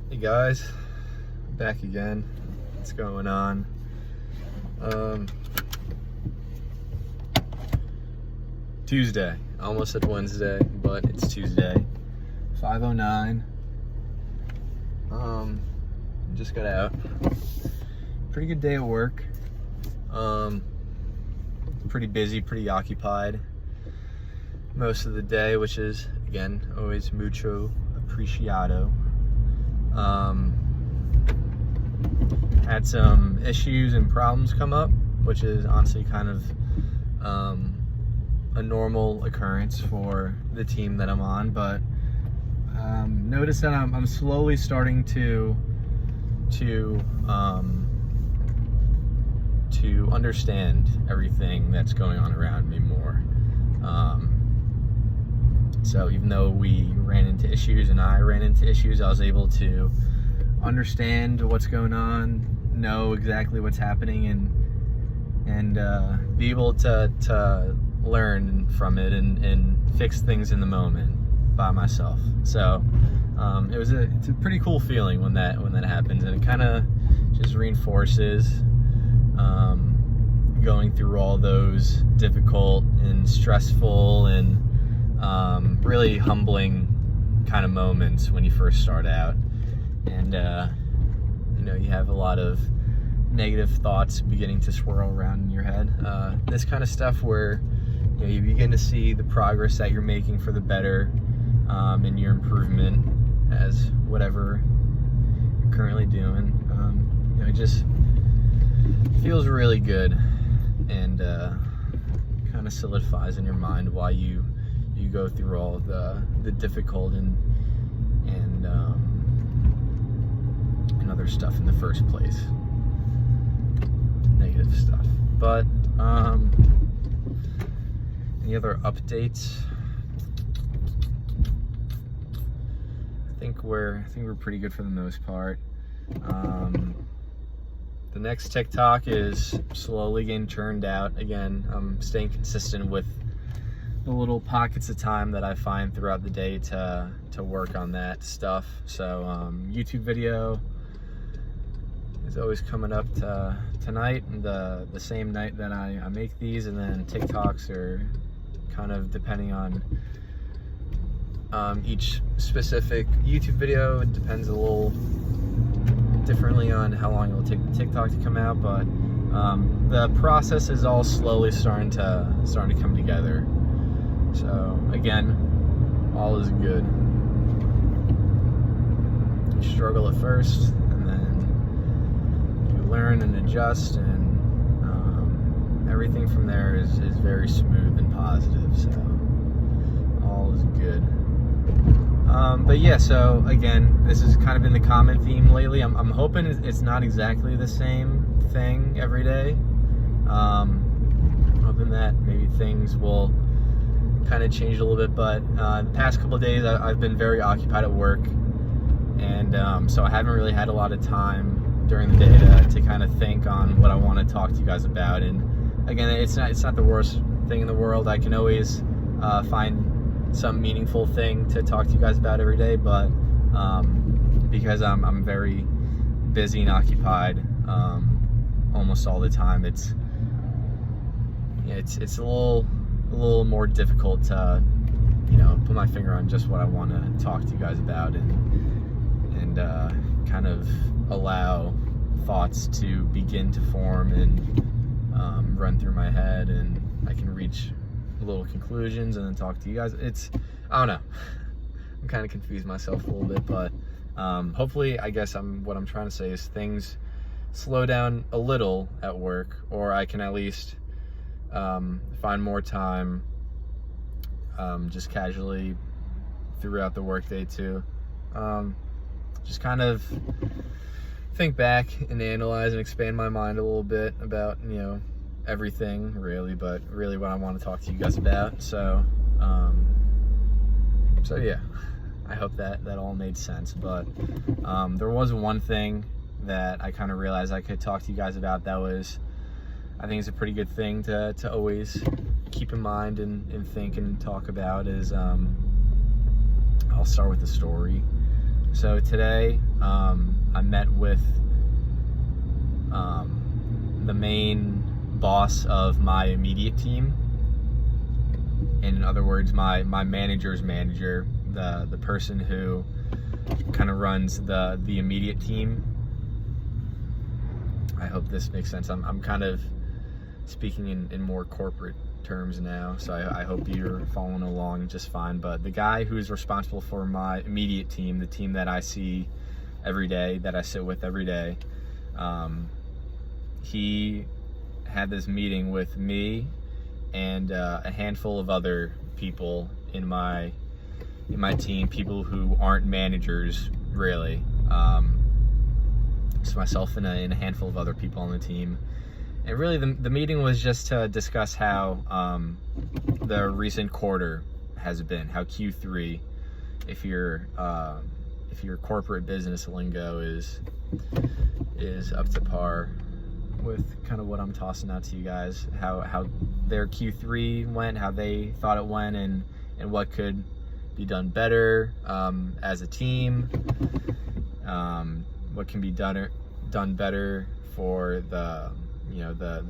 Hey guys, back again. What's going on? Tuesday. Almost said Wednesday, but it's Tuesday. 5:09. Just got out. Pretty good day at work. Pretty busy, pretty occupied most of the day, which is again always mucho apreciado. Had some issues and problems come up, which is honestly kind of a normal occurrence for the team that I'm on, but notice that I'm slowly starting to understand everything that's going on around me more. So even though we ran into issues and I ran into issues, I was able to understand what's going on, know exactly what's happening, and be able to learn from it and fix things in the moment by myself. So it's a pretty cool feeling when that happens, and it kind of just reinforces going through all those difficult and stressful and really humbling kind of moments when you first start out, and you have a lot of negative thoughts beginning to swirl around in your head. This kind of stuff where you begin to see the progress that you're making for the better, and your improvement as whatever you're currently doing. It just feels really good, and kind of solidifies in your mind why you go through all the difficult and other stuff in the first place, negative stuff. But any other updates? I think we're pretty good for the most part. The next TikTok is slowly getting churned out. Again, I'm staying consistent with the little pockets of time that I find throughout the day to work on that stuff. So YouTube video is always coming up tonight, the same night that I make these, and then TikToks are kind of depending on each specific YouTube video. It depends a little differently on how long it will take the TikTok to come out, but the process is all slowly starting to come together. So again, all is good. You struggle at first, and then you learn and adjust, and everything from there is very smooth and positive. So all is good. But yeah, so again, this has kind of been the common theme lately. I'm hoping it's not exactly the same thing every day. Hoping that maybe things will kind of change a little bit, but the past couple of days I've been very occupied at work, and so I haven't really had a lot of time during the day to kind of think on what I want to talk to you guys about. And again, it's not the worst thing in the world. I can always find some meaningful thing to talk to you guys about every day, but because I'm very busy and occupied almost all the time, it's a little more difficult to put my finger on just what I want to talk to you guys about, and kind of allow thoughts to begin to form and run through my head, and I can reach little conclusions and then talk to you guys. I don't know, I'm kind of confused myself a little bit, but hopefully, I guess what I'm trying to say is things slow down a little at work, or I can at least find more time just casually throughout the workday too. Just kind of think back and analyze and expand my mind a little bit about everything really, but really what I want to talk to you guys about. So yeah, I hope that all made sense. But there was one thing that I kind of realized I could talk to you guys about that was, I think, it's a pretty good thing to always keep in mind and think and talk about is, I'll start with the story. So today, I met with the main boss of my immediate team. In other words, my manager's manager, the person who kind of runs the immediate team. I hope this makes sense. I'm kind of speaking in more corporate terms now, so I hope you're following along just fine. But the guy who's responsible for my immediate team, the team that I see every day, that I sit with every day, he had this meeting with me and a handful of other people in my team, people who aren't managers really. It's myself and a handful of other people on the team. And really the meeting was just to discuss how the recent quarter has been, how Q3, if your corporate business lingo is up to par with kind of what I'm tossing out to you guys, how their Q3 went, how they thought it went, and what could be done better as a team, what can be done better for the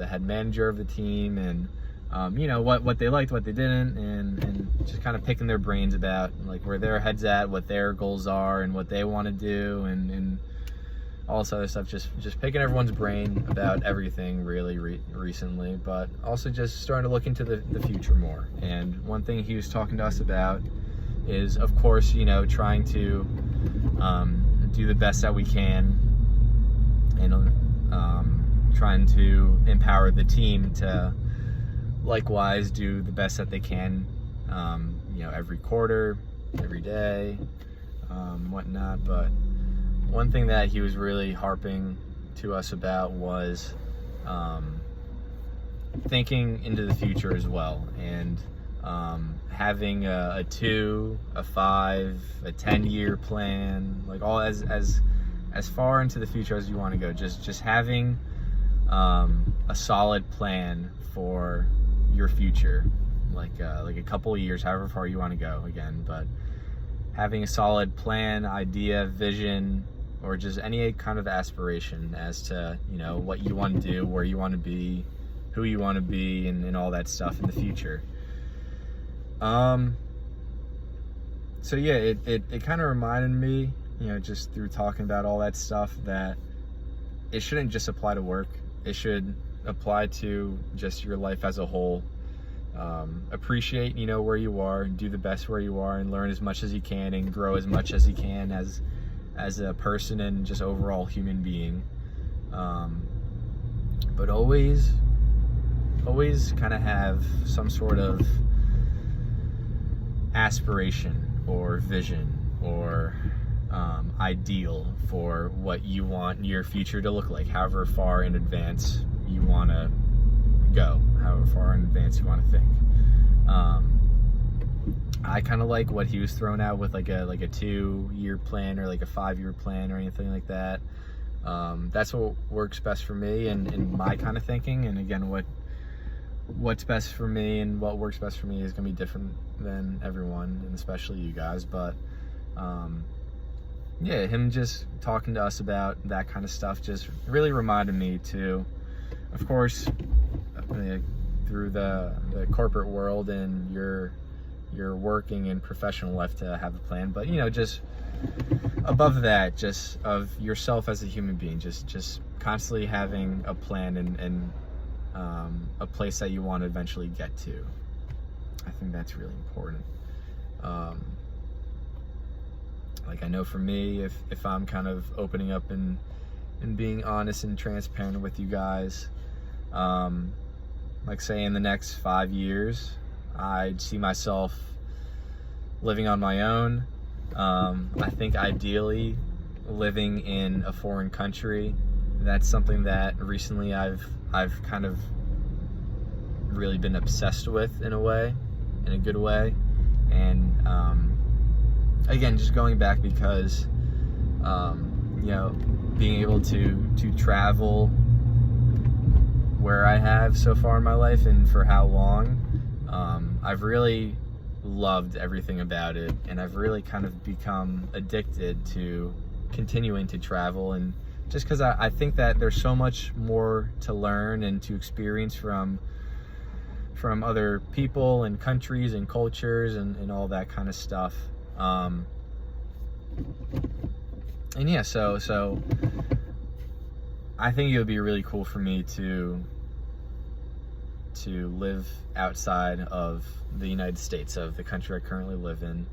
head manager of the team, and what they liked, what they didn't, and just kind of picking their brains about like where their heads at, what their goals are, and what they want to do, and all this other stuff. Just picking everyone's brain about everything really recently, but also just starting to look into the future more. And one thing he was talking to us about is, of course, trying to do the best that we can, and trying to empower the team to likewise do the best that they can, every quarter, every day, whatnot. But one thing that he was really harping to us about was thinking into the future as well, and having a 2, a 5, a 10-year plan, like all as far into the future as you want to go. Just having a solid plan for your future, like a couple of years, however far you want to go again, but having a solid plan, idea, vision, or just any kind of aspiration as to what you want to do, where you want to be, who you want to be, and all that stuff in the future. So yeah, it kind of reminded me, just through talking about all that stuff, that it shouldn't just apply to work. It should apply to just your life as a whole. Appreciate, where you are, and do the best where you are, and learn as much as you can, and grow as much as you can as a person and just overall human being. But always kind of have some sort of aspiration or vision or ideal for what you want your future to look like, however far in advance you want to go, however far in advance you want to think. I kind of like what he was throwing out with like a 2-year plan or like a 5-year plan or anything like that. That's what works best for me and my kind of thinking. And again, what's best for me and what works best for me is going to be different than everyone, and especially you guys. But yeah, him just talking to us about that kind of stuff just really reminded me to, of course, through the corporate world and your working and professional life, to have a plan, but just above that, just of yourself as a human being, just constantly having a plan and a place that you want to eventually get to. I think that's really important. Like, I know for me, if I'm kind of opening up and being honest and transparent with you guys, like say in the next 5 years, I'd see myself living on my own. I think ideally living in a foreign country. That's something that recently I've kind of really been obsessed with in a way, in a good way. And again, just going back because being able to travel where I have so far in my life and for how long, I've really loved everything about it, and I've really kind of become addicted to continuing to travel, and just because I think that there's so much more to learn and to experience from other people and countries and cultures and all that kind of stuff. And yeah, so I think it would be really cool for me to live outside of the United States, of the country I currently live in.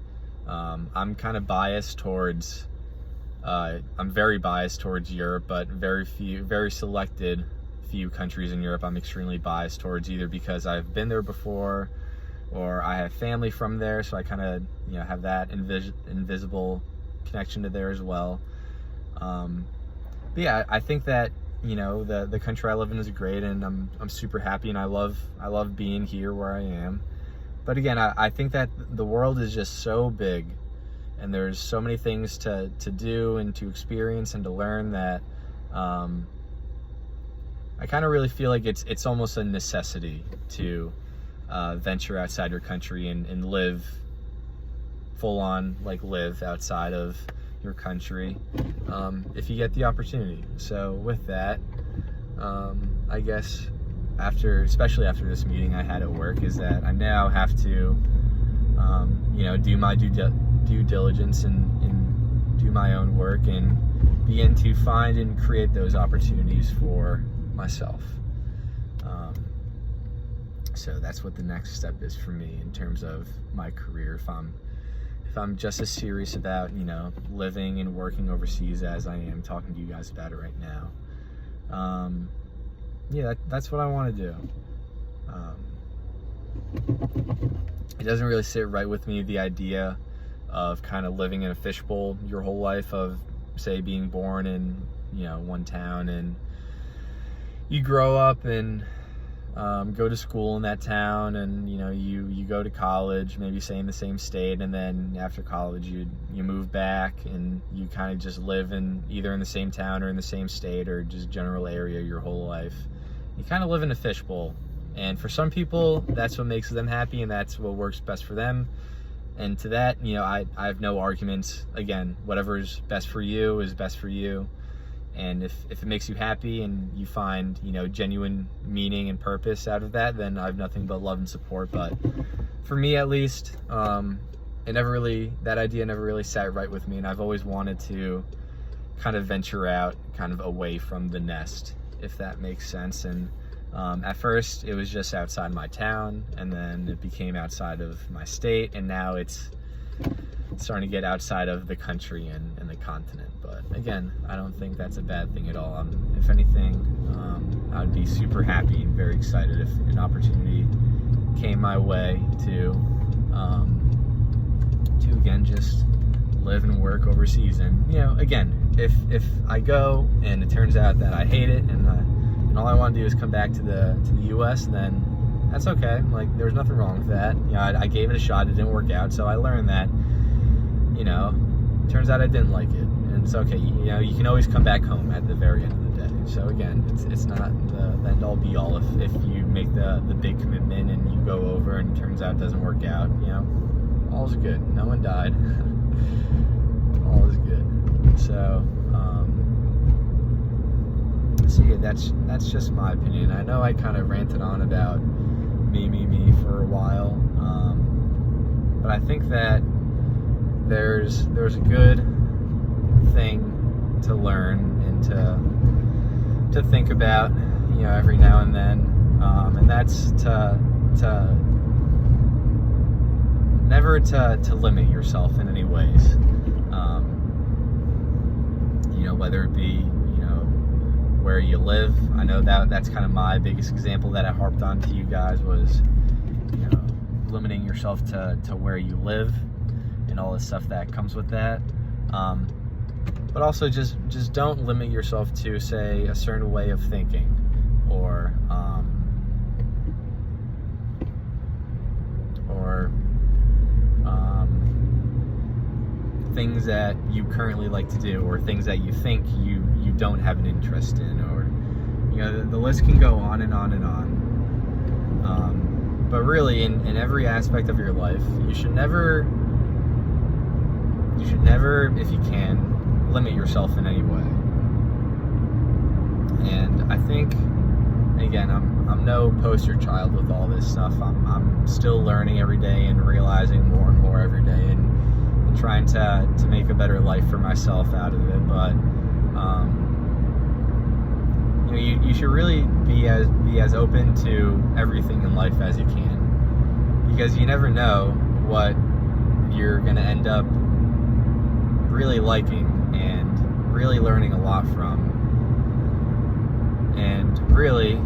I'm kind of biased towards I'm very biased towards Europe, but very selected few countries in Europe I'm extremely biased towards, either because I've been there before or I have family from there, so I kind of have that invisible connection to there as well. But yeah, I think that the country I live in is great, and I'm super happy, and I love being here where I am. But again, I think that the world is just so big, and there's so many things to do and to experience and to learn that I kind of really feel like it's almost a necessity to venture outside your country and live full on, like live outside of your country if you get the opportunity. So with that, I guess especially after this meeting I had at work, is that I now have to do my due diligence and do my own work and begin to find and create those opportunities for myself. So that's what the next step is for me in terms of my career. If I'm just as serious about living and working overseas as I am talking to you guys about it right now, yeah, that's what I want to do. It doesn't really sit right with me, the idea of kind of living in a fishbowl your whole life, of say being born in one town, and you grow up and go to school in that town, and you go to college, maybe say in the same state, and then after college you move back and you kind of just live in either in the same town or in the same state or just general area your whole life. You kind of live in a fishbowl, and for some people that's what makes them happy and that's what works best for them. And to that, I have no arguments. Again, whatever's best for you is best for you. And if it makes you happy and you find, genuine meaning and purpose out of that, then I have nothing but love and support. But for me, at least, that idea never really sat right with me. And I've always wanted to kind of venture out, kind of away from the nest, if that makes sense. And at first it was just outside my town, and then it became outside of my state, and now it's starting to get outside of the country and the continent. But again, I don't think that's a bad thing at all. If anything, I would be super happy and very excited if an opportunity came my way to again just live and work overseas. And again, if I go and it turns out that I hate it and all I want to do is come back to the U.S., then that's okay. Like, there's nothing wrong with that. I gave it a shot. It didn't work out, so I learned that. Turns out I didn't like it, and it's okay. You can always come back home at the very end of the day. So again, it's not the end all be all. If you make the big commitment and you go over and it turns out it doesn't work out, all's good. No one died. All is good. So yeah, that's just my opinion. I know I kind of ranted on about me for a while, but I think that there's a good thing to learn and to think about, every now and then, and that's to never to limit yourself in any ways, whether it be where you live. I know that's kind of my biggest example that I harped on to you guys, was limiting yourself to where you live and all the stuff that comes with that, but also just don't limit yourself to, say, a certain way of thinking, or things that you currently like to do, or things that you think you don't have an interest in, or the list can go on and on and on. But really, in every aspect of your life, you should never, if you can, limit yourself in any way. And I think, again, I'm no poster child with all this stuff. I'm still learning every day and realizing more and more every day, and trying to make a better life for myself out of it. But you should really be as open to everything in life as you can, because you never know what you're gonna end up really liking and really learning a lot from, and really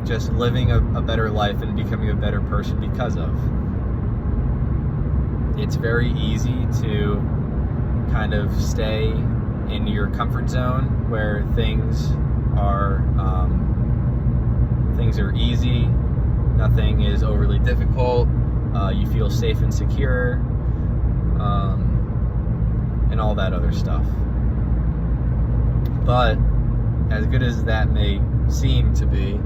just living a better life and becoming a better person because of. It's very easy to kind of stay in your comfort zone where things are easy, nothing is overly difficult, you feel safe and secure, and all that other stuff. But as good as that may seem to be,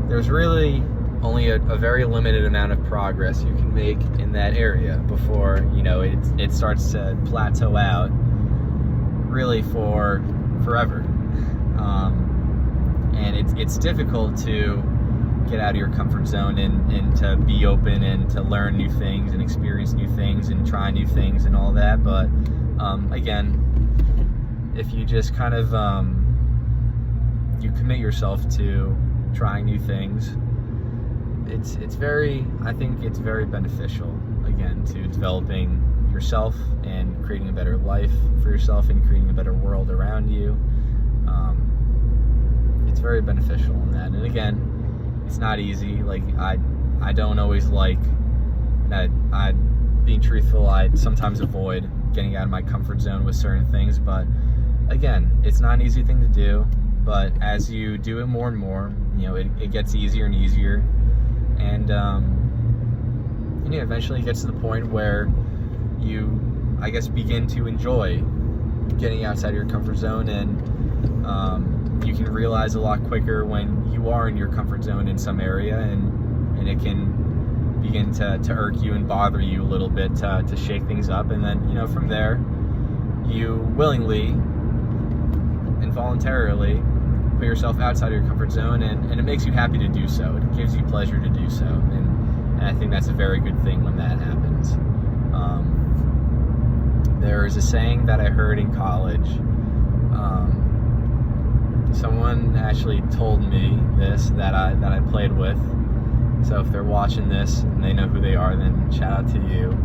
there's really only a very limited amount of progress you can make in that area before it starts to plateau out really for forever. And it's difficult to get out of your comfort zone and to be open and to learn new things and experience new things and try new things and all that. But again, if you just kind of you commit yourself to trying new things, I think it's very beneficial, again, to developing yourself and creating a better life for yourself and creating a better world around you. It's very beneficial in that. And again, it's not easy. Like, I don't always like that. Being truthful, I sometimes avoid getting out of my comfort zone with certain things, but again, it's not an easy thing to do. But as you do it more and more, it gets easier and easier, and eventually it gets to the point where you, I guess, begin to enjoy getting outside of your comfort zone, and you can realize a lot quicker when you are in your comfort zone in some area, and it can begin to irk you and bother you a little bit, to shake things up, and then from there you willingly and voluntarily put yourself outside of your comfort zone, and it makes you happy to do so. It gives you pleasure to do so, and I think that's a very good thing when that happens. There is a saying that I heard in college. Someone actually told me this that I played with. So if they're watching this and they know who they are, then shout out to you.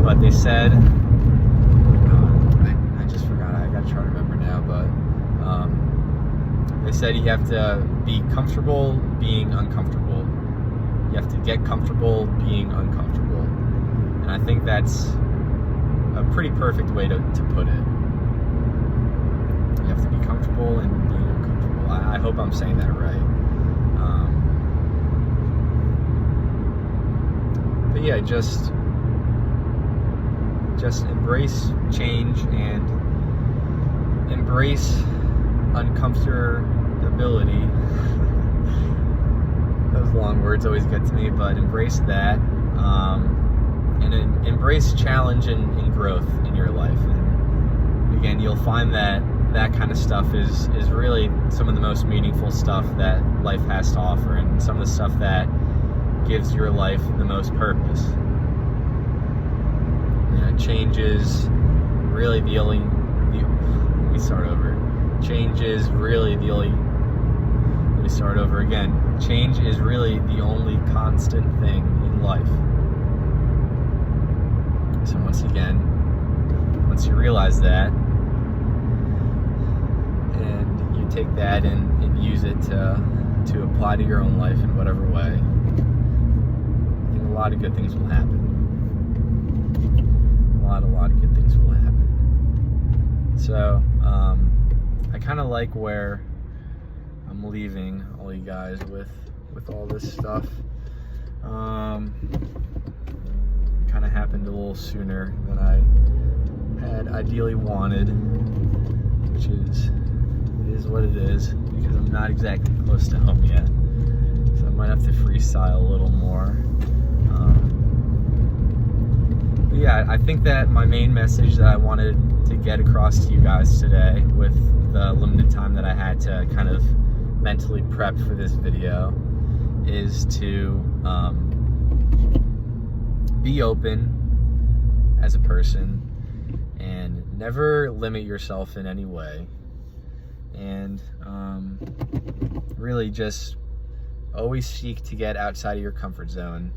But they said, I just forgot. I gotta try to remember now. But they said you have to be comfortable being uncomfortable. You have to get comfortable being uncomfortable. And I think that's a pretty perfect way to put it. You have to be comfortable and being uncomfortable. I hope I'm saying that right. But yeah, just embrace change and embrace uncomfortability. Those long words always get to me, but embrace that, and embrace challenge and growth in your life. And again, you'll find that kind of stuff is really some of the most meaningful stuff that life has to offer, and some of the stuff that gives your life the most purpose. Change is really the only. Let me start over. Change is really the only. Let me start over again. Change is really the only constant thing in life. So once again, once you realize that, and you take that and use it to apply to your own life in whatever way, I think a lot of good things will happen. A lot of good things will happen. So, I kind of like where I'm leaving all you guys with all this stuff. Kind of happened a little sooner than I had ideally wanted, which is it is what it is, because I'm not exactly close to home yet. So I might have to freestyle a little more. But yeah, I think that my main message that I wanted to get across to you guys today, with the limited time that I had to kind of mentally prep for this video, is to be open as a person and never limit yourself in any way, and really just always seek to get outside of your comfort zone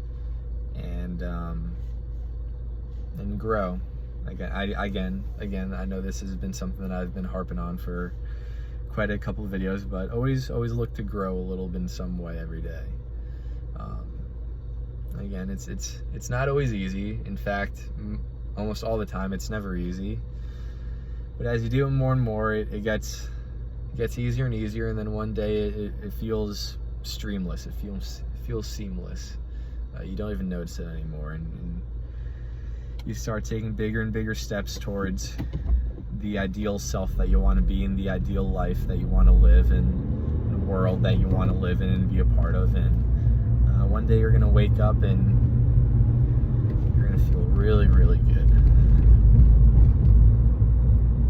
and grow. Again, I know this has been something that I've been harping on for quite a couple of videos, but always look to grow a little bit in some way every day. Again, it's not always easy. In fact, almost all the time, it's never easy. But as you do it more and more, it gets easier and easier, and then one day it feels streamless. It feels seamless. You don't even notice it anymore, and you start taking bigger and bigger steps towards the ideal self that you want to be, and the ideal life that you want to live, and the world that you want to live in and be a part of. And one day you're going to wake up and you're going to feel really, really good.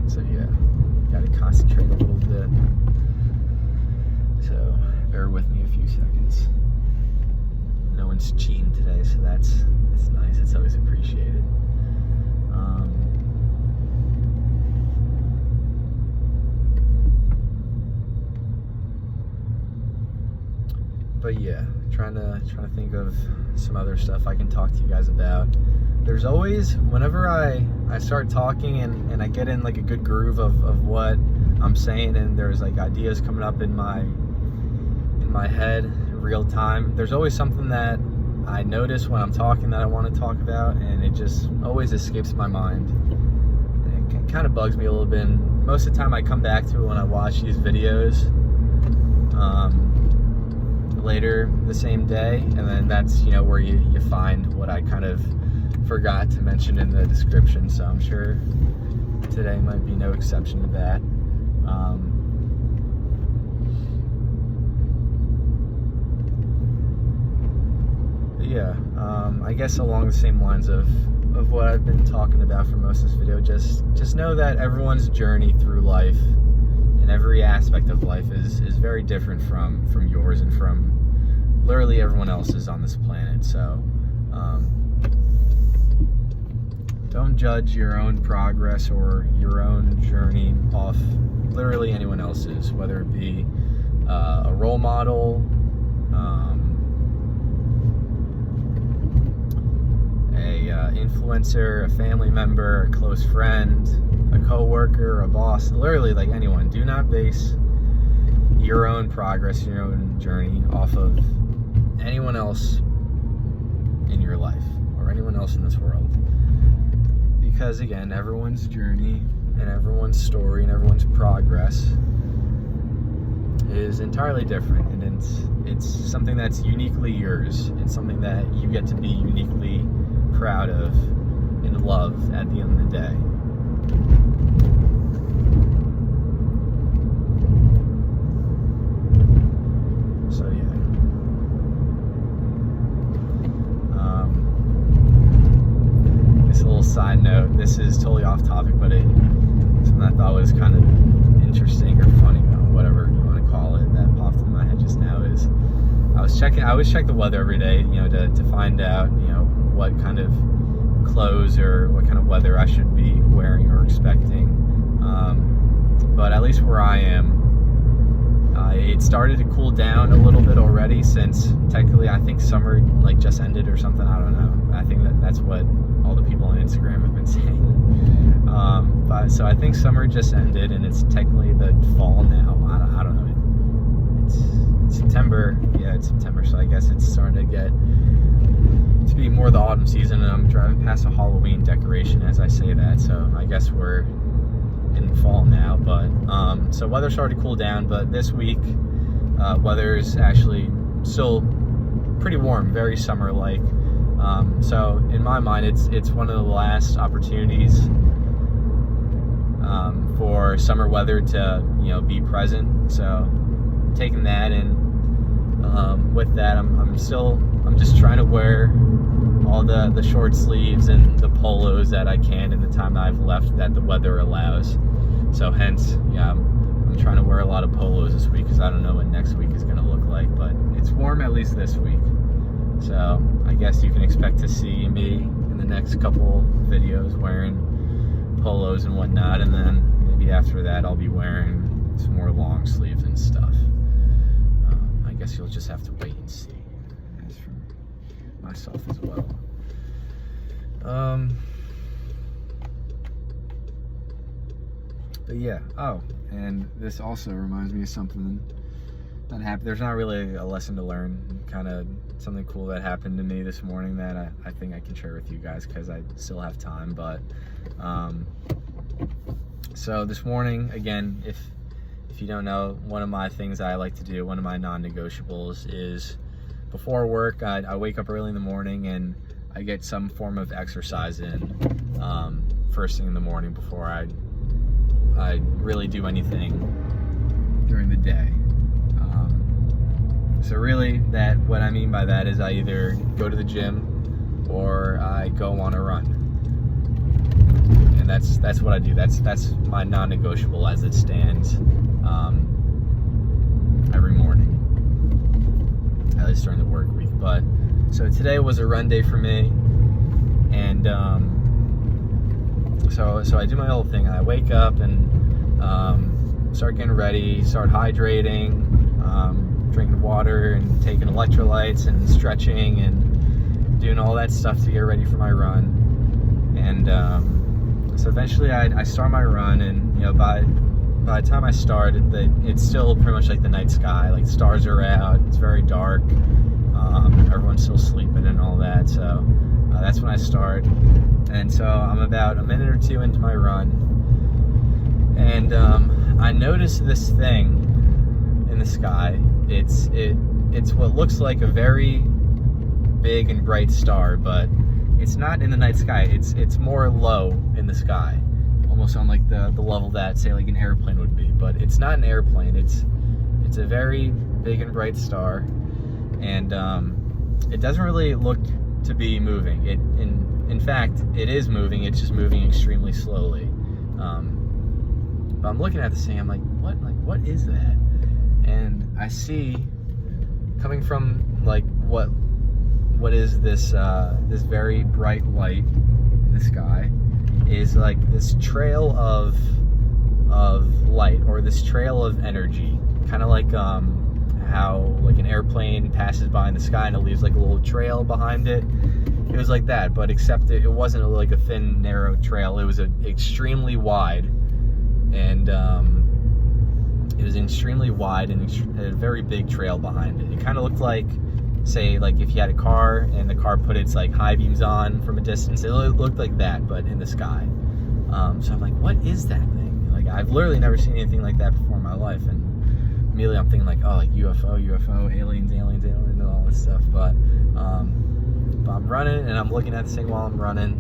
So yeah, got to concentrate a little bit. So bear with me a few seconds. No one's cheating today, so that's nice. It's always appreciated. But yeah, trying to think of some other stuff I can talk to you guys about. There's always, whenever I start talking and I get in like a good groove of what I'm saying, and there's like ideas coming up in my head in real time, there's always something that I notice when I'm talking that I want to talk about, and it just always escapes my mind. And it kind of bugs me a little bit, and most of the time I come back to it when I watch these videos later the same day, and then that's, you know, where you find what I kind of forgot to mention in the description. So I'm sure today might be no exception to that. But yeah, I guess along the same lines of what I've been talking about for most of this video, just know that everyone's journey through life and every aspect of life is very different from yours and from literally everyone else's on this planet. So don't judge your own progress or your own journey off literally anyone else's, whether it be a role model, a influencer, a family member, a close friend, a co-worker, a boss, literally like anyone. Do not base your own progress, your own journey off of anyone else in your life or anyone else in this world. Because again, everyone's journey and everyone's story and everyone's progress is entirely different, and it's something that's uniquely yours. It's something that you get to be uniquely proud of and love at the end of the day. So yeah. Just a little side note, this is totally off topic, but something I thought was kind of interesting or funny, whatever you want to call it, that popped in my head just now, is I always check the weather every day, you know, to find out, you know, what kind of clothes or what kind of weather I should be wearing or expecting. But at least where I am, it started to cool down a little bit already, since technically I think summer like just ended or something. I don't know. I think that's what all the people on Instagram have been saying. But so I think summer just ended, and it's technically the fall now. I don't know. It's September. Yeah, it's September. So I guess it's starting to be more the autumn season, and I'm driving past a Halloween decoration as I say that. So I guess we're in fall now. But so weather started to cool down, but this week weather is actually still pretty warm, very summer-like. So in my mind, it's one of the last opportunities for summer weather to, you know, be present. So taking that, and with that, I'm just trying to wear all the short sleeves and the polos that I can in the time that I've left that the weather allows. So hence, yeah, I'm trying to wear a lot of polos this week because I don't know what next week is going to look like, but it's warm at least this week. So I guess you can expect to see me in the next couple videos wearing polos and whatnot, and then maybe after that I'll be wearing some more long sleeves and stuff. I guess you'll just have to wait and see. As for myself as well. But yeah, oh, and this also reminds me of something that happened. There's not really a lesson to learn, kind of something cool that happened to me this morning that I think I can share with you guys because I still have time. But so this morning, again, if you don't know, one of my things I like to do, one of my non-negotiables is before work, I wake up early in the morning and I get some form of exercise in first thing in the morning before I really do anything during the day. So really, what I mean by that is I either go to the gym or I go on a run, and that's what I do. That's my non-negotiable as it stands every morning, at least during the work week. But so today was a run day for me, and so I do my whole thing. I wake up and start getting ready, start hydrating, drinking water and taking electrolytes and stretching and doing all that stuff to get ready for my run. And so eventually I start my run, and you know, by the time I start, it's still pretty much like the night sky. Like stars are out, it's very dark, everyone's still sleeping and all that. So that's when I start. And so I'm about a minute or two into my run, and I noticed this thing in the sky. It's what looks like a very big and bright star, but it's not in the night sky. It's more low in the sky, almost on like the level that, say, like an airplane would be. But it's not an airplane. It's a very big and bright star, and it doesn't really look to be moving. In fact, it is moving. It's just moving extremely slowly. But I'm looking at this thing. I'm like, what is that? And I see coming from like what is this this very bright light in the sky is like this trail of light, or this trail of energy, kind of like how like an airplane passes by in the sky and it leaves like a little trail behind it. It was like that, but except it wasn't like a thin, narrow trail. It was extremely wide, and it was extremely wide and a very big trail behind it. It kind of looked like, say, like if you had a car and the car put its like high beams on from a distance. It looked like that, but in the sky. So I'm like, what is that thing? Like, I've literally never seen anything like that before in my life, and immediately I'm thinking like, oh, like UFO, aliens, and all this stuff. But I'm running and I'm looking at this thing while I'm running,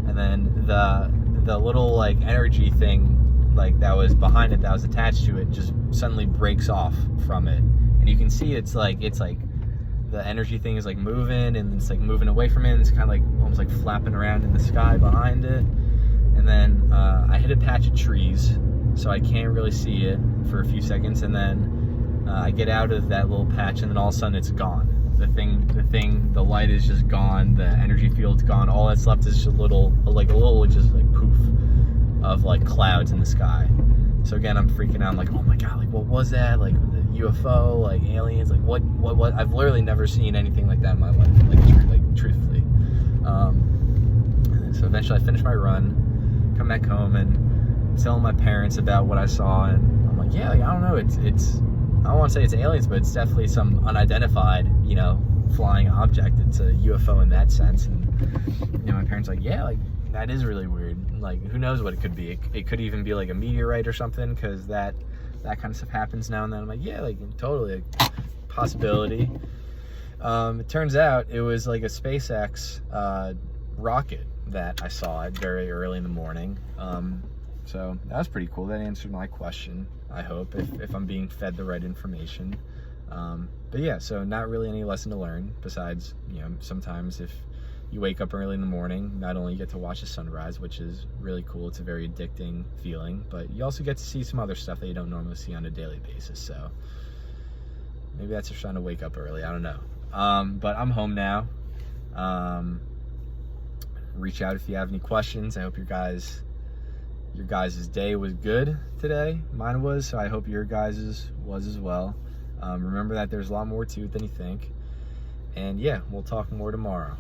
and then the little like energy thing, like that was behind it, that was attached to it, just suddenly breaks off from it, and you can see it's like the energy thing is like moving, and it's like moving away from it, and it's kind of like almost like flapping around in the sky behind it. And then I hit a patch of trees, so I can't really see it for a few seconds, and then I get out of that little patch, and then all of a sudden it's gone. The light is just gone, the energy field's gone. All that's left is just a little just like poof of like clouds in the sky. So again, I'm freaking out. I'm like, oh my god, like what was that? Like the UFO, like aliens, like what? I've literally never seen anything like that in my life, like truthfully. So eventually I finished my run, come back home, and telling my parents about what I saw, and I'm like, yeah, like, I don't know, it's I don't want to say it's aliens, but it's definitely some unidentified, you know, flying object. It's a UFO in that sense. And you know, my parents are like, yeah, like that is really weird. Like, who knows what it could be? It could even be like a meteorite or something, because that kind of stuff happens now and then. I'm like, yeah, like totally a possibility. It turns out it was like a SpaceX rocket that I saw very early in the morning. So that was pretty cool. That answered my question, I hope, if I'm being fed the right information. But yeah, so not really any lesson to learn besides, sometimes if you wake up early in the morning, not only you get to watch the sunrise, which is really cool. It's a very addicting feeling, but you also get to see some other stuff that you don't normally see on a daily basis. So maybe that's just trying to wake up early. I don't know. But I'm home now. Reach out if you have any questions. I hope your guys' day was good today. Mine was, so I hope your guys' was as well. Remember that there's a lot more to it than you think. And yeah, we'll talk more tomorrow.